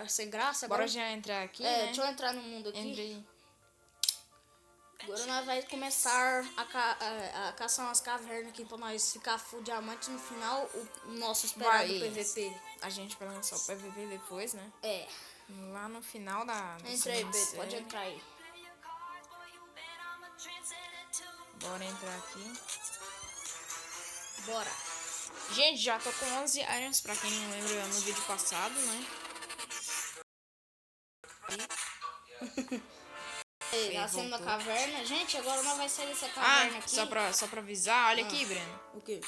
sem graça. Bora Agora, já entrar aqui, né? deixa eu entrar no mundo aqui. Entrei. Agora nós vamos começar a caçar umas cavernas aqui pra nós ficar full diamante no final. O nosso esperado PVP. A gente vai lançar o PVP depois, né? É. Lá no final da... Entra aí, Pedro. Pode entrar aí. Bora entrar aqui. Bora. Gente, já tô com 11 irons, pra quem não lembra, no vídeo passado, né? Nascendo da caverna. Gente, agora nós vamos sair dessa caverna aqui. Só pra avisar, olha aqui, Breno. O quê?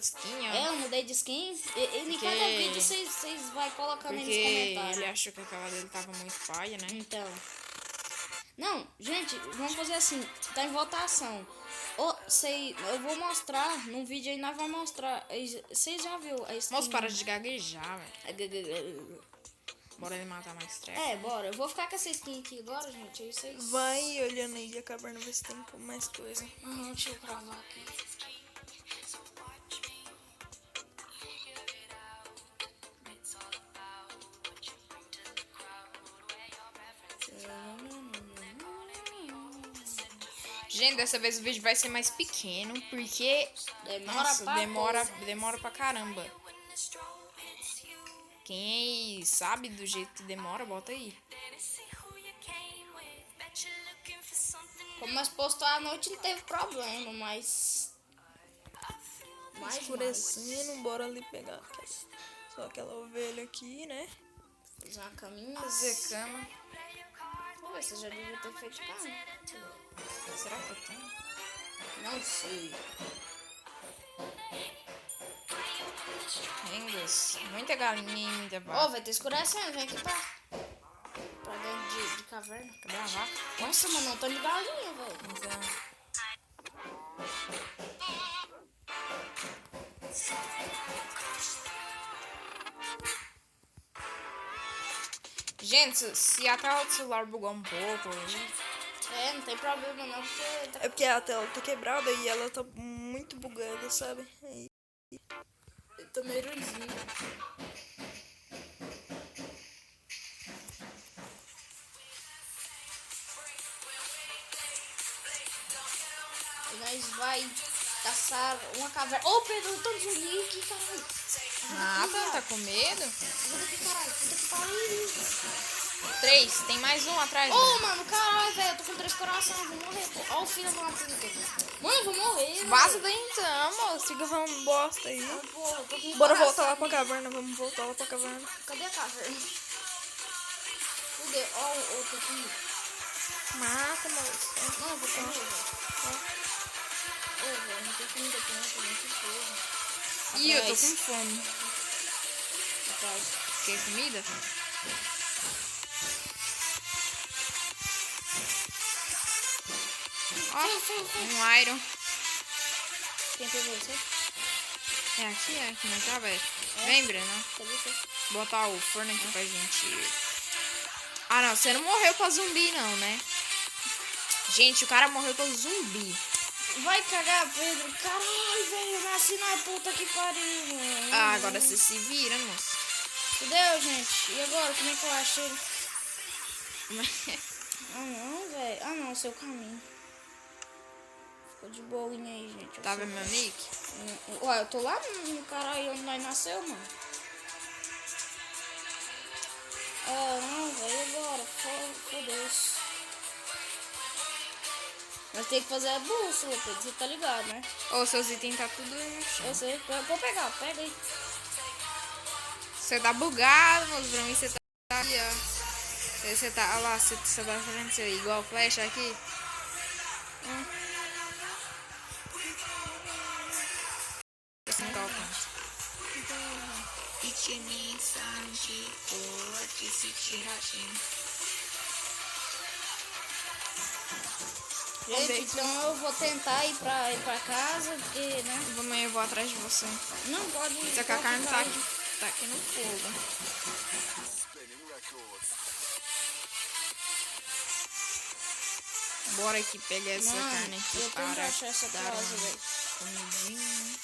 Skin, ó. Eu mudei de skin. E em cada vídeo vocês vão colocando aí nos comentários. Ele achou que aquela dele tava muito paia, né? Então. Não, gente, vamos fazer assim. Tá em votação. Eu vou mostrar. Num vídeo aí nós vamos mostrar. Vocês já viu a skin? Moço, para de gaguejar, velho. Bora ele matar mais trap. Bora. Eu vou ficar com essa skin aqui agora, gente. Aí vocês... Vai olhando aí a caverna, ver se tem mais coisa. Deixa eu gravar aqui. Gente, dessa vez o vídeo vai ser mais pequeno, porque demora pra caramba. Quem sabe do jeito que demora, bota aí. Como nós postou à noite, não teve problema, mas... Escurecendo, bora ali pegar só aquela ovelha aqui, né? Fazer uma caminha. Fazer cama. Pô, você já devia ter feito cama. Será que eu tenho? Não sei. Rengas. Muita galinha e muita vaca. Vai ter escurecendo, vem aqui pra dentro de caverna. Cadê a vaca? Nossa, mano, não tô de galinha, velho. Então... Gente, se a tela do celular bugou um pouco... não tem problema não, porque... É porque a tela tá quebrada e ela tá muito bugada, sabe? Aí... Eu tô meio ruimzinho. E nós vai caçar uma caverna. Pedro, tanto zumbi aqui, caralho. Tá com medo? Puta que caralho, puta que pariu. 3, tem mais um atrás. Mano, caralho, velho, eu tô com 3 corações, vou morrer, pô. Ó o filho de uma puta. Mano, eu vou morrer, vaza daí então, moço, fica falando bosta aí. Bora voltar lá pra caverna, vamos voltar lá pra caverna. Cadê a caverna? Cadê? Ó o outro aqui. Mata, moço. Não, eu vou comer, velho. Velho, não tem comida pronta, não tem porra. Ih, eu tô com fome. Rapaz. Quer comida? Ó, um iron. Quem pegou você? É aqui, não tá, velho? Vem, Breno. Cadê você? Botar o forno aqui pra gente... Ah, não, você não morreu pra zumbi, não, né? Gente, o cara morreu pra zumbi. Vai cagar, Pedro. Caralho, velho, eu nasci na puta que pariu, mano. Agora você se vira, moço. Fudeu, gente. E agora, como é que eu acho ele? Não, velho. Não, seu caminho. Ficou de boinha aí, gente. Tá vendo meu nick? Ué, eu tô lá no caralho onde nós nasceu, mano. Não, velho, agora. Foda-se. Nós tem que fazer a bússola, Pedro. Você tá ligado, né? Seus itens tá tudo no chão. Eu sei. Vou pegar, pega aí. Você tá bugado, moço. Pra mim você tá aqui, ó. Você tá, olha lá, você tá fazendo isso aí, igual flecha aqui. Assim toca. Gente, então eu vou tentar ir pra casa, porque, né? Amanhã eu vou atrás de você. Não, pode ir. Só que a carne tá aqui no fogo. Bora aqui pegar essa carne aqui eu tenho que achar essa dar casa, velho. comidinha.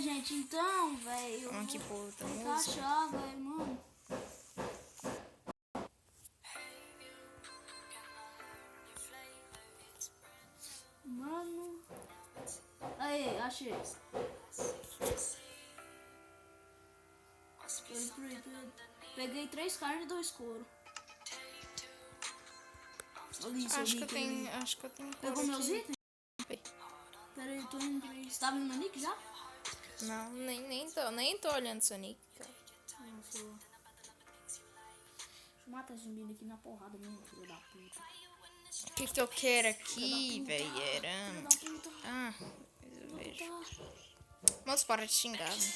gente, então, velho. Vamos aqui pro outra Vou música. encaixar, velho, mano. Mano. Aí, achei. Peguei 3 carnes e 2 couro. Olha isso, Acho que eu tenho Pegou couro meus aqui. itens? Pera aí, tô indo pra isso. Você tá vendo meu nick já? Não, nem tô olhando seu nick, cara. Nossa. Deixa eu matar esse zumbi aqui na porrada mesmo, filho da puta. O que eu quero aqui, velho? Filho da puta. Ah, eu vejo. Moço, para de xingar, né?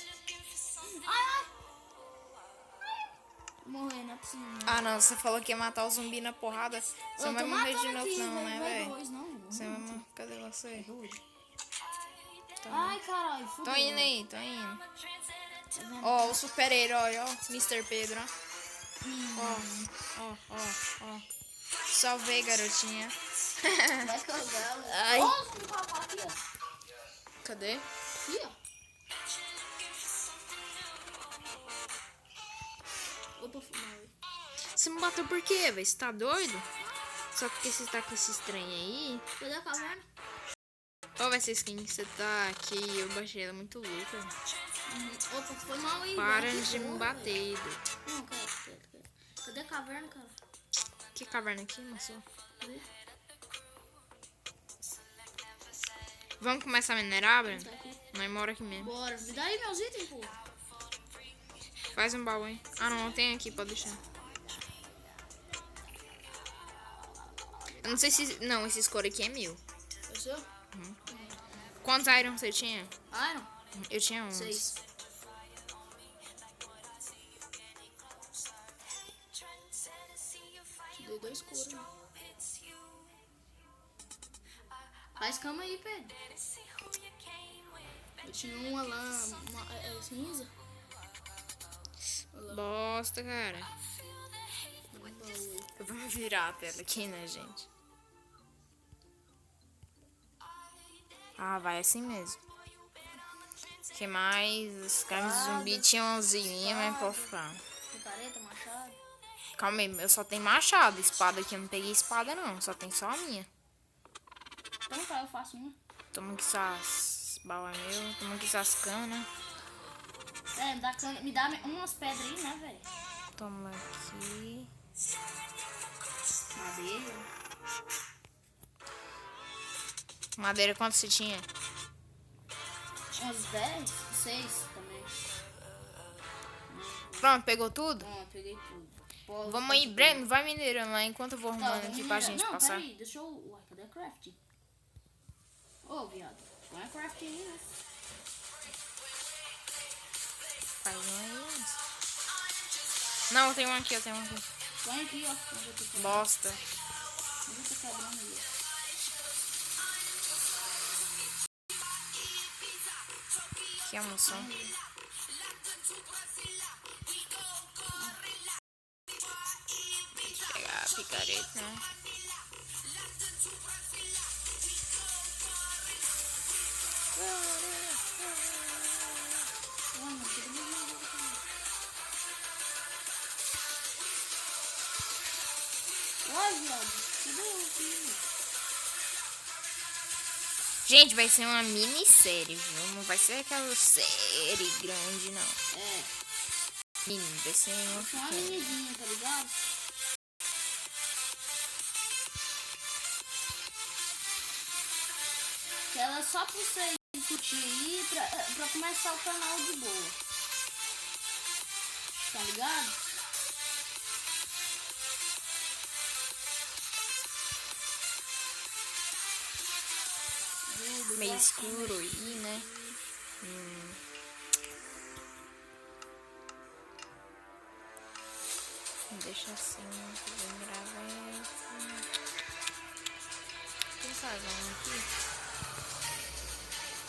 Ai! Morrer, não é possível. Ah, não, você falou que ia matar o zumbi na porrada. Você não vai morrer de novo, não, né, velho? Você vai morrer. Cadê você? Ai, caralho, fudeu. Tô indo aí, tô indo. Ó, o super-herói, ó. Mr. Pedro, ó. Ó. Salvei, garotinha. Vai cagar, velho. Ai. Ó, o papá aqui, ó. Cadê? Aqui, ó. Opa, fumar. Você me bateu por quê, velho? Você tá doido? Só porque você tá com esse estranho aí. Cadê a caverna? Ó, vai ser skin que você tá aqui. Eu baixei ela muito louca. Opa, foi mal aí. Para velho. de me Porra, bater, velho. doido. Não, cara. Cadê a caverna, cara? Que caverna aqui, moço? Cadê? Vamos começar a minerar, Tá Breno? aqui. Nós mora aqui mesmo. Bora. Me dá aí meus itens, pô. Faz um baú, hein? Ah, não, tem aqui, pode deixar. Eu não sei se... Não, esse score aqui é 1000. É o seu? Quantos iron você tinha? Iron? Eu tinha 11. 6. Te dei 2 coros, né? Faz cama aí, Pedro. Eu tinha uma lá, cinza. Bosta, cara. Um baú aí. Vamos virar a tela aqui, né, gente? Ah, vai assim mesmo. Que mais? Os caras de zumbi tinham umas ilhinhas, mas pode ficar. Picareta, machado. Calma aí, eu só tenho machado. Espada aqui, eu não peguei espada, não. Só tem só a minha. Então tá, eu faço uma. Toma aqui essas balas meu. Toma aqui essas canas. É, me dá umas pedras aí, né, velho? Toma aqui. Madeira. Madeira, quanto você tinha? Umas 10, 6 também. Pronto, pegou tudo? Ó, peguei tudo. Pô, Vamos aí, Breno, vai minerando lá enquanto eu vou Tá, arrumando vamos aqui pra minerar. gente Não, passar. peraí, deixa eu... Uai, cadê a craft? Ô, viado. Põe a craft aí, né? Faz um aí. Não, eu tenho um aqui, eu tenho um aqui. Põe aqui, ó. Eu tô quebrando. Bosta. Eu tô quebrando aí, ó. Que emoção. Pegar a picareta, né? Mano, tudo bem, Ai, viado. Cadê o filho? Gente, vai ser uma minissérie, viu? Não vai ser aquela série grande, não. É, Mini, vai ser uma só uma pequena. minizinha, tá ligado? Que ela é só pra você curtir aí pra começar o canal de boa. Tá ligado? Meio escuro aí, né? Deixa assim, vou gravar esse. Tem carvão aqui.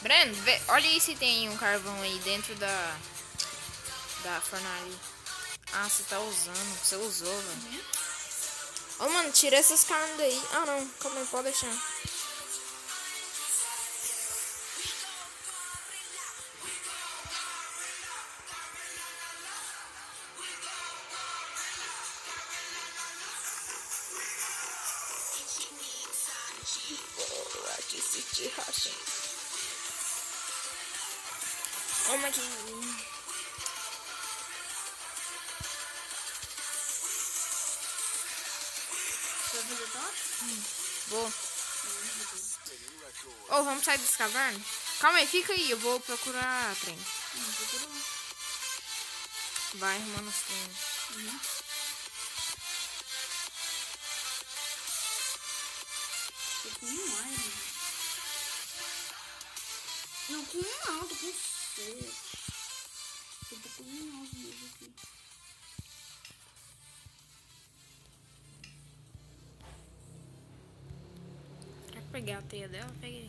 Breno, olha aí se tem um carvão aí dentro da fornalha. Ah, você tá usando. Você usou, velho. Ô, mano, tira essas carnes daí. Ah, não. Calma aí, pode deixar. City Rushing. Vamos aqui. Você vai fazer top? Vou. Ô, vamos sair desse caverna? Calma aí, fica aí. Eu vou procurar trem. Procura. Vai arrumando os trem. Tô com um iron. Não, com um não, tô com 7. Eu tô com um mesmo aqui. Quer pegar a teia dela? Peguei.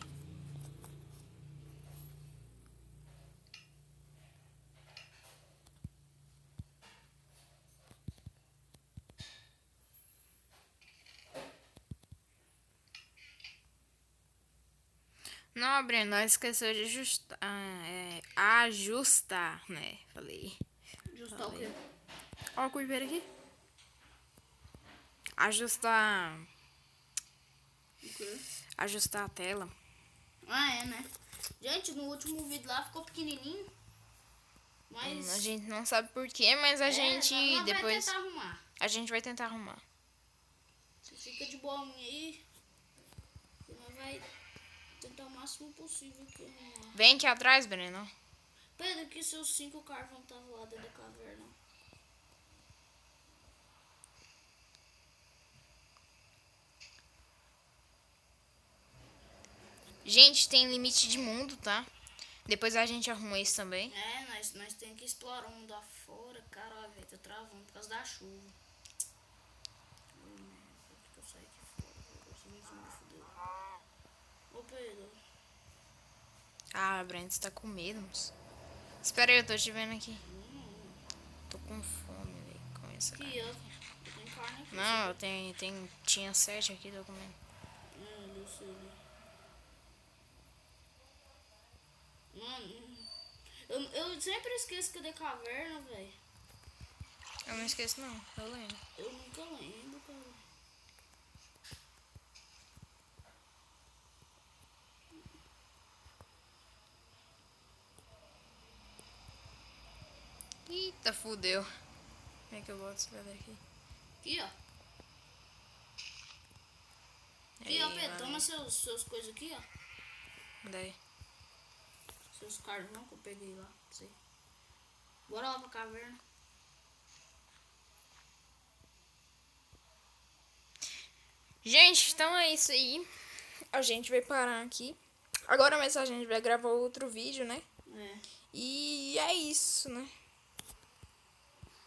Não, Breno, nós esqueceu de ajustar. Ajustar, né? Falei. Ajustar o quê? Ó o cuiveiro aqui. Ajustar. O quê? Ajustar a tela. Ah, é, né? Gente, no último vídeo lá ficou pequenininho. Mas... A gente não sabe porquê, mas a gente nós depois. vai tentar arrumar. A gente vai tentar arrumar. Você fica de boa aí. E nós vai tentar o máximo possível aqui arrumar. Vem aqui atrás, Breno. Pedro, que seus 5 carvão estavam lá dentro da caverna. Gente, tem limite de mundo, tá? Depois a gente arruma isso também. É, nós temos que explorar o mundo afora. Caralho, velho, tá travando por causa da chuva. Eu saio aqui fora, eu me fudeu. Ô, Pedro. Ah, Breno, você tá com medo, moço. Espera aí, eu tô te vendo aqui. Tô com fome, velho. Com essa Que eu tenho carne aqui. Não, eu tinha 7 aqui, tô comendo. Eu sei. Mano, eu sempre esqueço que eu dei caverna, velho. Eu não esqueço, não. Eu lembro. Eu nunca lembro, cara. Eita, fudeu. Como é que eu boto esse pedra aqui? Aqui, ó. Aqui, ó, Pedro, toma seus coisas aqui, ó. Daí. Seus carvão que eu peguei lá pra você. Bora lá pra caverna. Gente, então é isso aí. A gente vai parar aqui. Agora mesmo a gente vai gravar outro vídeo, né? É. E é isso, né?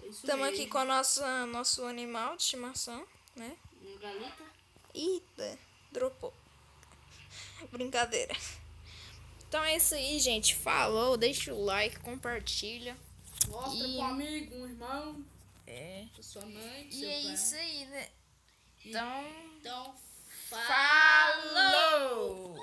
Isso Estamos aqui mesmo. com a nosso animal de estimação, né? Uma galita. Eita, dropou. Brincadeira. Então é isso aí, gente. Falou, deixa o like, compartilha. Mostra E- pro amigo, um irmão, É. pra sua mãe, pro E seu é pai. isso aí, né? Então, Então, falou!